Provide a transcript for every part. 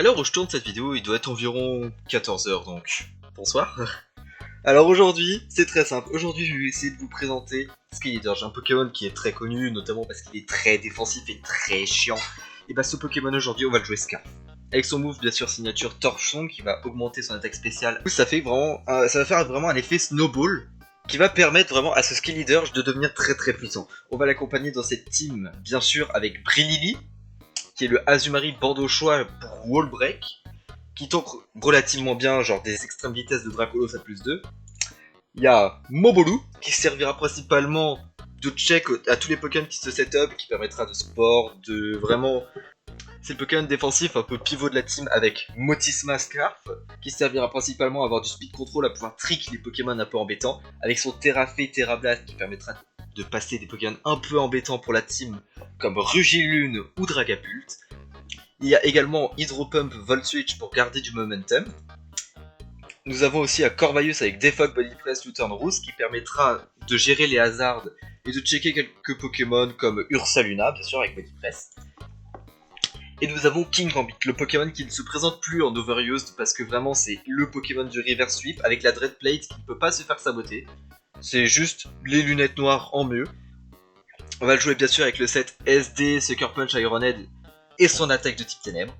À l'heure où je tourne cette vidéo, il doit être environ 14h donc. Bonsoir. Alors aujourd'hui, c'est très simple. Aujourd'hui, je vais essayer de vous présenter Skeletor. J'ai un Pokémon qui est très connu, notamment parce qu'il est très défensif et très chiant. Et bah ce Pokémon aujourd'hui, on va le jouer Scarf. Avec son move, bien sûr, signature Torchon, qui va augmenter son attaque spéciale. Ça fait vraiment, ça va faire vraiment un effet snowball, qui va permettre vraiment à ce Skeletor de devenir très très puissant. On va l'accompagner dans cette team, bien sûr, avec Brilili, qui est le Azumarill Bandeau choix pour Wall Break, qui tank relativement bien, genre des extrêmes vitesses de Dracolos à plus 2. Il y a Mobolu, qui servira principalement de check à tous les Pokémon qui se set up, qui permettra de sport, de vraiment... C'est le Pokémon défensif un peu pivot de la team avec Motisma Scarf, qui servira principalement à avoir du speed control, à pouvoir trick les Pokémon un peu embêtants, avec son Terrafé, Terra Blast qui permettra de passer des Pokémon un peu embêtants pour la team, comme Rugilune ou Dragapult. Il y a également Hydropump Volt Switch pour garder du momentum. Nous avons aussi un Corvalius avec Defog Body Press U-Turn Roost qui permettra de gérer les hazards et de checker quelques Pokémon comme Ursaluna, bien sûr avec Body Press. Et nous avons King Gambit, le Pokémon qui ne se présente plus en Overused parce que vraiment c'est le Pokémon du Reverse Sweep avec la Dread Plate qui ne peut pas se faire saboter. C'est juste les lunettes noires en mieux. On va le jouer bien sûr avec le set SD, Sucker Punch, Iron Head et son attaque de type ténèbres.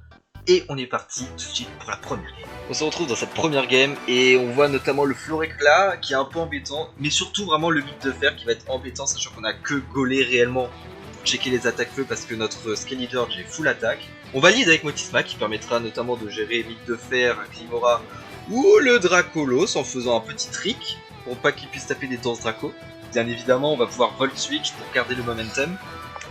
Et on est parti tout de suite pour la première game. On se retrouve dans cette première game et on voit notamment le Floréclat qui est un peu embêtant, mais surtout vraiment le Mythe de Fer qui va être embêtant, sachant qu'on a que gaulé réellement pour checker les attaques feu parce que notre Skeletor est full attaque. On valide avec Motisma qui permettra notamment de gérer Mythe de Fer, Glimora ou le Dracolos en faisant un petit trick pour pas qu'il puisse taper des danses Draco. Bien évidemment, on va pouvoir Volt Switch pour garder le momentum.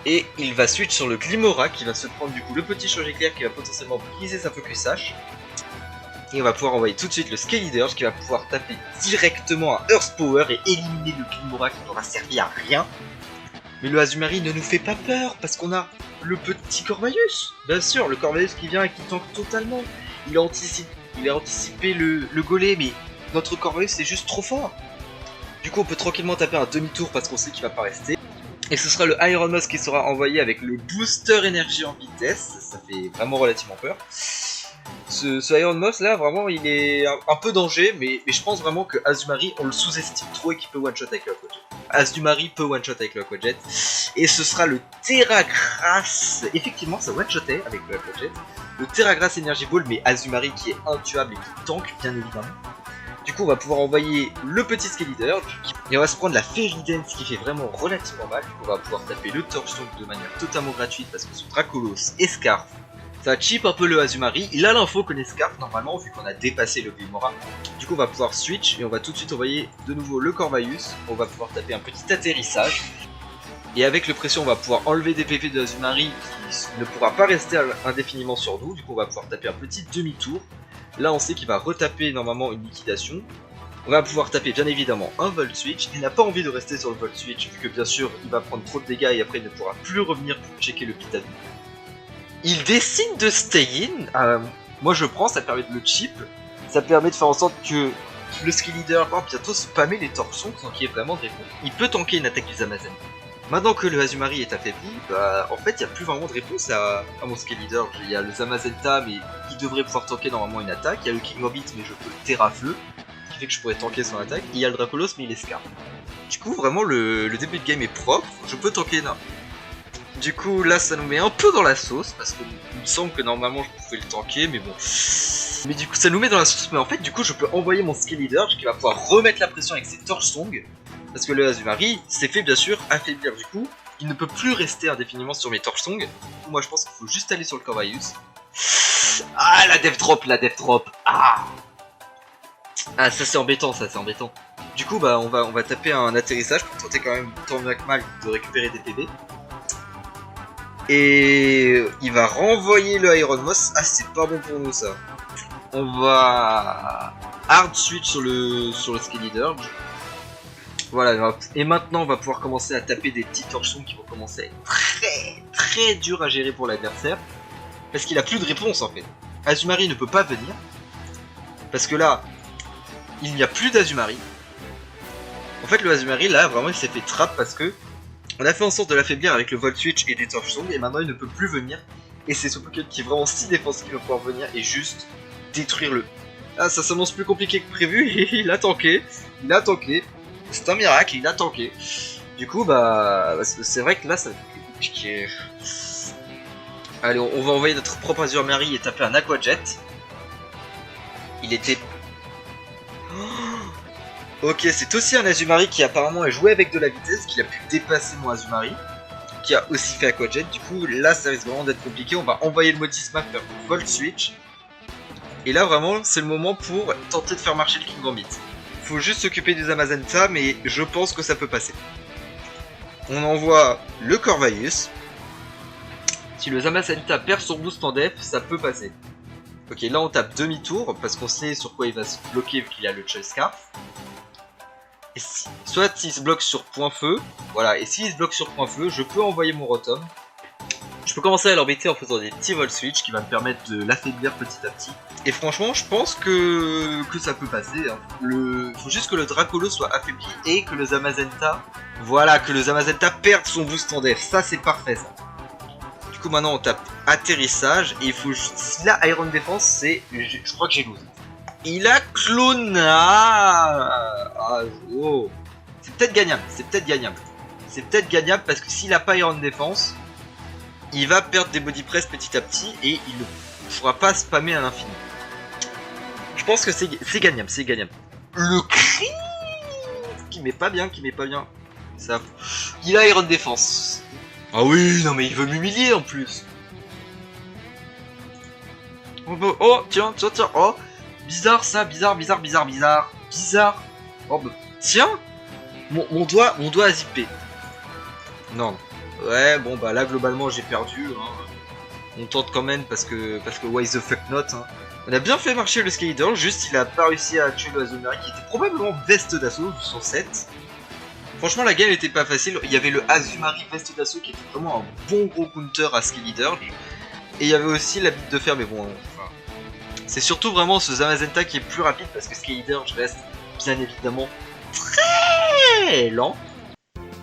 Et il va switch sur le Glimora qui va se prendre du coup le petit Choc éclair qui va potentiellement briser sa Focus Sash. Et on va pouvoir envoyer tout de suite le Skeletor qui va pouvoir taper directement un Earth Power et éliminer le Glimora qui n'aura servi à rien. Mais le Azumarill ne nous fait pas peur parce qu'on a le petit Corvalius. Bien sûr, le Corvalius qui vient et qui tank totalement. Il a anticipé le Golem, mais notre Corvalius est juste trop fort. Du coup on peut tranquillement taper un demi-tour parce qu'on sait qu'il va pas rester. Et ce sera le Iron Moss qui sera envoyé avec le booster énergie en vitesse, ça fait vraiment relativement peur. Ce Iron Moss là, vraiment il est un peu danger, mais je pense vraiment que Azumarill on le sous-estime trop et qu'il peut one-shot avec le Aquajet. Azumarill peut one-shot avec le Aquajet. Et ce sera le Terragrass, effectivement ça one-shotait avec le Aquajet. Le Terragrass Energy Ball, mais Azumarill qui est intuable et qui tank bien évidemment. Du coup on va pouvoir envoyer le petit Skeletor et on va se prendre la Fairy Dance qui fait vraiment relativement mal. Du coup, on va pouvoir taper le Torchon de manière totalement gratuite parce que son Dracolos et Scarf, ça va cheap un peu le Azumarill. Il a l'info qu'on est Scarf normalement vu qu'on a dépassé le Glimora. Du coup on va pouvoir switch et on va tout de suite envoyer de nouveau le Corvalius. On va pouvoir taper un petit atterrissage. Et avec le pression on va pouvoir enlever des PV de Azumarill qui ne pourra pas rester indéfiniment sur nous. Du coup on va pouvoir taper un petit demi-tour. Là on sait qu'il va retaper normalement une liquidation. On va pouvoir taper bien évidemment un Volt Switch. Il n'a pas envie de rester sur le Volt Switch vu que bien sûr il va prendre trop de dégâts et après il ne pourra plus revenir pour checker le Pitadou. Il décide de stay in. Moi je prends, ça permet de le chip. Ça permet de faire en sorte que le Skeletor va bientôt spammer les torchons sans qu'il y ait vraiment de réponse. Il peut tanker une attaque du Zamazen. Maintenant que le Azumarill est affaibli, en fait il n'y a plus vraiment de réponse à mon Skeletor. Il y a le Zamazenta mais il devrait pouvoir tanker normalement une attaque. Il y a le King Gambit mais je peux le Terrafeu, ce qui fait que je pourrais tanker son attaque. Et il y a le Dracolos mais il est Scarf. Du coup vraiment le début de game est propre, je peux tanker non. Du coup là ça nous met un peu dans la sauce parce qu'il me semble que normalement je pouvais le tanker mais bon. Mais du coup ça nous met dans la sauce mais en fait du coup je peux envoyer mon Skeletor qui va pouvoir remettre la pression avec ses Torch Song. Parce que le Azumarill s'est fait bien sûr affaiblir du coup, il ne peut plus rester indéfiniment sur mes Torch Song. Moi je pense qu'il faut juste aller sur le Corvalius. Ah la Death Drop. Ah ça c'est embêtant, Du coup bah on va taper un atterrissage pour tenter quand même tant bien que mal de récupérer des PV. Et il va renvoyer le Iron Moss. Ah c'est pas bon pour nous ça. On va hard switch sur le Skeletor. Voilà, et maintenant on va pouvoir commencer à taper des petits torchons qui vont commencer à être très très durs à gérer pour l'adversaire. Parce qu'il a plus de réponse en fait. Azumarill ne peut pas venir. Parce que là, il n'y a plus d'Azumarill. En fait le Azumarill là vraiment il s'est fait trap parce que on a fait en sorte de l'affaiblir avec le Volt Switch et des Torch Song et maintenant il ne peut plus venir. Et c'est ce Pokémon qui est vraiment si défensif qui va pouvoir venir et juste détruire le... Ah, ça s'annonce plus compliqué que prévu, et il a tanké. Il a tanké. C'est un miracle, il a tanké. Du coup, bah c'est vrai que là, ça va être plus compliqué. Allez, on va envoyer notre propre Azumarill et taper un Aqua Jet. Il était... Ok, c'est aussi un Azumarill qui apparemment a joué avec de la vitesse, qui a pu dépasser mon Azumarill, qui a aussi fait Aqua Jet. Du coup, là, ça risque vraiment d'être compliqué. On va envoyer le Motisma faire Volt Switch. Et là, vraiment, c'est le moment pour tenter de faire marcher le King Gambit. Faut juste s'occuper du Zamazenta, mais je pense que ça peut passer. On envoie le Corvallis. Si le Zamazenta perd son boost en def, ça peut passer. Ok, là on tape demi-tour, parce qu'on sait sur quoi il va se bloquer vu qu'il a le Choice Scarf. Et soit il se bloque sur point feu, voilà, et s'il se bloque sur point feu, je peux envoyer mon Rotom. Je peux commencer à l'embêter en faisant des petits Volt Switch qui va me permettre de l'affaiblir petit à petit. Et franchement, je pense que ça peut passer. Hein. Faut juste que le Dracolo soit affaibli et que le Zamazenta... Voilà, que le Zamazenta perde son boost en def. Ça, c'est parfait, ça. Du coup, maintenant, on tape atterrissage. Et il faut juste... Si là, Iron Defense, c'est... Je crois que j'ai lose. Il a Clona. Ah, oh. C'est peut-être gagnable. C'est peut-être gagnable. C'est peut-être gagnable parce que s'il a pas Iron Defense... Il va perdre des body press petit à petit et il ne pourra pas spammer à l'infini. Je pense que c'est gagnable, c'est gagnable. Le cri qui met pas bien, Ça... Il a Iron Défense. Ah oui, non mais il veut m'humilier en plus. Oh, tiens, oh. Bizarre ça, bizarre. Oh bah, tiens. Mon doigt a zippé. Non. Ouais, bon bah là globalement j'ai perdu. Hein. On tente quand même parce que why the fuck not. Hein. On a bien fait marcher le Skater, juste il a pas réussi à tuer le Azumarill qui était probablement veste d'assaut sur 7. Franchement la game était pas facile, il y avait le Azumarill veste d'assaut qui était vraiment un bon gros counter à Skater. Et il y avait aussi la bite de fer, mais bon, enfin, c'est surtout vraiment ce Zamazenta qui est plus rapide parce que Skater reste bien évidemment très lent.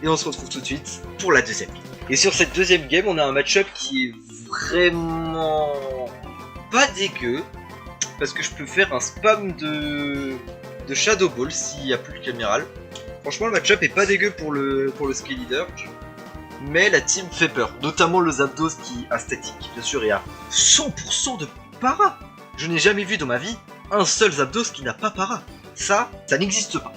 Et on se retrouve tout de suite pour la deuxième game. Et sur cette deuxième game, on a un match-up qui est vraiment pas dégueu. Parce que je peux faire un spam de Shadow Ball s'il n'y a plus le Caméral. Franchement, le match-up est pas dégueu pour le Skill Leader. Mais la team fait peur. Notamment le Zapdos qui a statique, bien sûr, et a 100% de para. Je n'ai jamais vu dans ma vie un seul Zapdos qui n'a pas para. Ça n'existe pas.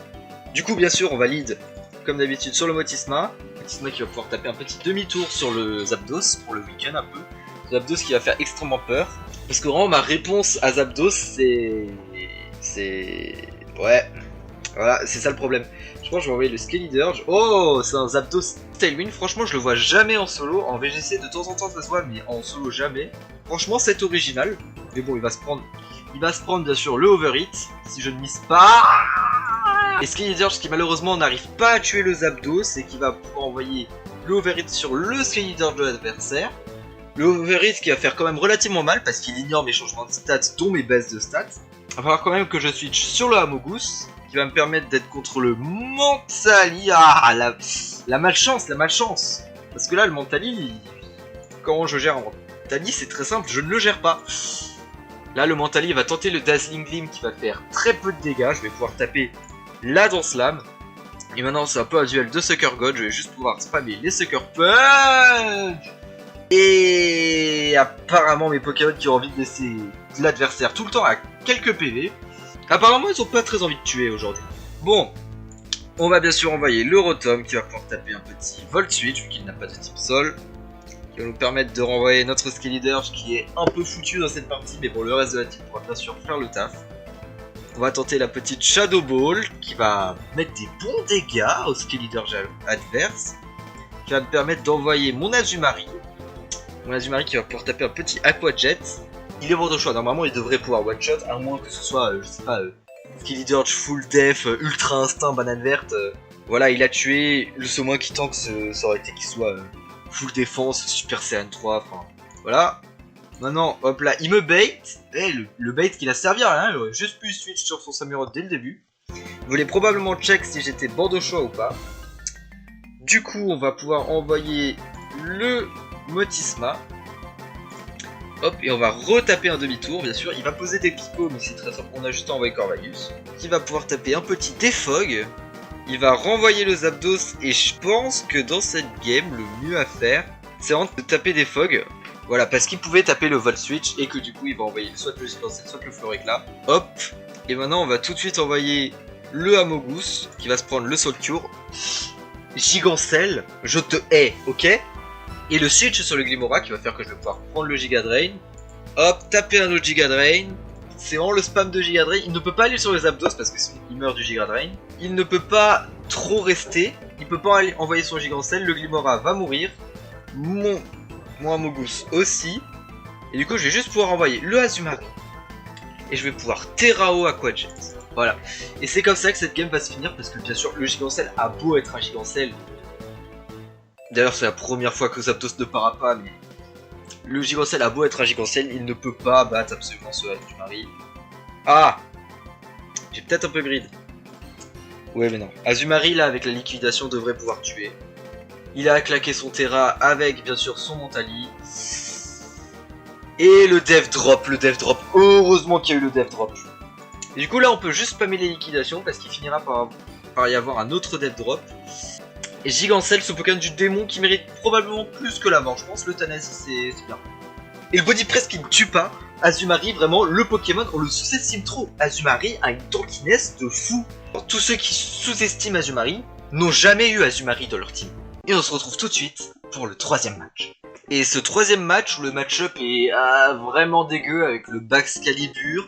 Du coup, bien sûr, on valide comme d'habitude sur le Motisma. Motisma qui va pouvoir taper un petit demi-tour sur le Zapdos pour le week-end un peu. Zapdos qui va faire extrêmement peur. Parce que vraiment ma réponse à Zapdos c'est... Ouais. Voilà, c'est ça le problème. Je pense que je vais envoyer le Skill Leader. Oh, c'est un Zapdos Tailwind. Franchement, je le vois jamais en solo. En VGC, de temps en temps ça se voit, mais en solo jamais. Franchement, c'est original. Mais bon, il va se prendre bien sûr le Overhit. Si je ne mise pas... Et Skill Leader qui malheureusement n'arrive pas à tuer le Zapdos et qui va pouvoir envoyer le Overhit sur le Skill Leader de l'adversaire. Le Overhit qui va faire quand même relativement mal parce qu'il ignore mes changements de stats dont mes baisses de stats. Il va falloir quand même que je switch sur le Amogus qui va me permettre d'être contre le Mentali. Ah, la malchance. Parce que là le Mentali, comment je gère un Mentali, c'est très simple, je ne le gère pas. Là le Mentali va tenter le Dazzling Gleam qui va faire très peu de dégâts. Je vais pouvoir taper la Danse Lame. Et maintenant c'est un peu un duel de Sucker God. Je vais juste pouvoir spammer les Sucker Punch. Et apparemment mes Pokémon qui ont envie de laisser l'adversaire tout le temps à quelques PV. Apparemment ils ont pas très envie de tuer aujourd'hui. Bon, on va bien sûr envoyer le Rotom qui va pouvoir taper un petit Volt Switch vu qu'il n'a pas de type sol. Qui va nous permettre de renvoyer notre Skill Leader qui est un peu foutu dans cette partie. Mais bon, le reste de la team pourra bien sûr faire le taf. On va tenter la petite Shadow Ball qui va mettre des bons dégâts au Skill Leader adverse. Qui va me permettre d'envoyer mon Azumarill. Mon Azumarill qui va pouvoir taper un petit Aqua Jet. Il est bon de choix, normalement il devrait pouvoir one shot, à moins que ce soit, je sais pas, Skill Leader Full Def, Ultra Instinct, Banane Verte. Voilà, il a tué, le seul moins qui tank, ça aurait été qu'il soit Full Défense, Super Saiyan 3, enfin, voilà. Maintenant, hop là, il me bait, et le bait qu'il a servi à rien, il aurait juste pu switch sur son Samurott dès le début. Il voulait probablement check si j'étais bord de choix ou pas. Du coup, on va pouvoir envoyer le Motisma. Hop, et on va retaper un demi-tour, bien sûr. Il va poser des picots, mais c'est très simple. On a juste à envoyer Corvalius. Qui va pouvoir taper un petit Defog. Il va renvoyer le Zapdos. Et je pense que dans cette game, le mieux à faire, c'est vraiment de taper Defog. Voilà, parce qu'il pouvait taper le Volt Switch. Et que du coup, il va envoyer soit le Gigancelle, soit le Floricla. Hop. Et maintenant, on va tout de suite envoyer le Amogus. Qui va se prendre le Solcure. Gigancelle, je te hais, ok? Et le switch sur le Glimmora qui va faire que je vais pouvoir prendre le Giga Drain. Hop, taper un autre Giga Drain. C'est vraiment le spam de Giga Drain. Il ne peut pas aller sur les Zapdos parce que sinon il meurt du Giga Drain. Il ne peut pas trop rester. Il peut pas aller envoyer son Gigancelle. Le Glimmora va mourir. Mon Amogus aussi. Et du coup, je vais juste pouvoir envoyer le Azumarill. Et je vais pouvoir Terrao Aqua Jet. Voilà. Et c'est comme ça que cette game va se finir parce que bien sûr, le Gigancelle a beau être un Gigancelle. D'ailleurs, c'est la première fois que Zapdos ne para pas, mais le Gigancelle a beau être un Gigancelle, il ne peut pas battre absolument ce Azumarill. Ah, j'ai peut-être un peu grid. Ouais, mais non. Azumarill, là, avec la liquidation, devrait pouvoir tuer. Il a claqué son Terra avec, bien sûr, son Mentali. Et le Death Drop, Heureusement qu'il y a eu le Death Drop. Et du coup, là, on peut juste spammer les liquidations parce qu'il finira par y avoir un autre Death Drop. Et Gigancelle, ce Pokémon du démon qui mérite probablement plus que l'avant. Je pense l'euthanasie, c'est bien. Et le Body Press qui ne tue pas. Azumarill, vraiment, le Pokémon, on le sous-estime trop. Azumarill a une tankiness de fou. Tous ceux qui sous-estiment Azumarill n'ont jamais eu Azumarill dans leur team. Et on se retrouve tout de suite pour le troisième match. Et ce troisième match où le match-up est vraiment dégueu avec le Baxcalibur,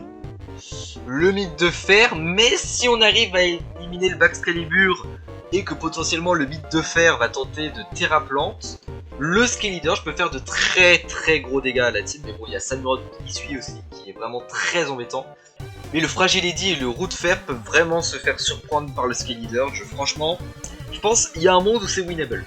le mythe de fer, mais si on arrive à éliminer le Baxcalibur et que potentiellement le mythe de fer va tenter de Terraplante, le Skeletor, je peux faire de très gros dégâts à la team, mais bon, il y a Samurott qui suit aussi, qui est vraiment très embêtant. Mais le Fragile Eddy et le Roue de Fer peuvent vraiment se faire surprendre par le Skeletor. Franchement, je pense qu'il y a un monde où c'est winnable.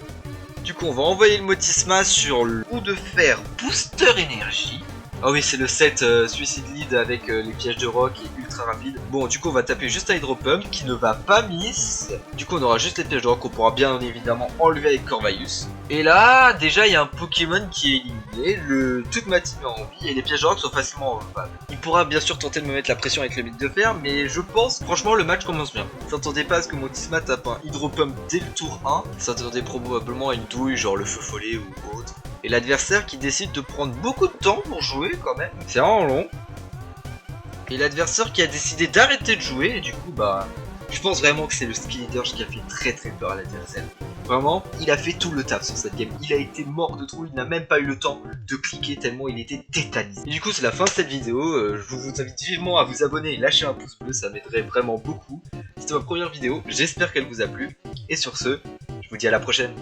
Du coup, on va envoyer le Motisma sur le Roue de Fer Booster Énergie. Ah oui, c'est le set Suicide Lead avec les pièges de rock et ultra rapide. Bon, du coup, on va taper juste un Hydro Pump qui ne va pas miss. Du coup, on aura juste les pièges de rock qu'on pourra bien évidemment enlever avec Corvalius. Et là, déjà, il y a un Pokémon qui est éliminé. Toute ma team est en vie et les pièges de rock sont facilement enlevables. Il pourra bien sûr tenter de me mettre la pression avec le mythe de fer, mais je pense, franchement, le match commence bien. S'attendez pas à ce que Motisma tape un Hydro Pump dès le tour 1. S'attendez probablement à une douille, genre le feu follet ou autre. Et l'adversaire qui décide de prendre beaucoup de temps pour jouer quand même. C'est vraiment long. Et l'adversaire qui a décidé d'arrêter de jouer. Et du coup, bah, je pense vraiment que c'est le Skeletor qui a fait très peur à l'adversaire. Vraiment, il a fait tout le taf sur cette game. Il a été mort de trop. Il n'a même pas eu le temps de cliquer tellement il était tétanisé. Et du coup, c'est la fin de cette vidéo. Je vous invite vivement à vous abonner et lâcher un pouce bleu. Ça m'aiderait vraiment beaucoup. C'était ma première vidéo. J'espère qu'elle vous a plu. Et sur ce, je vous dis à la prochaine.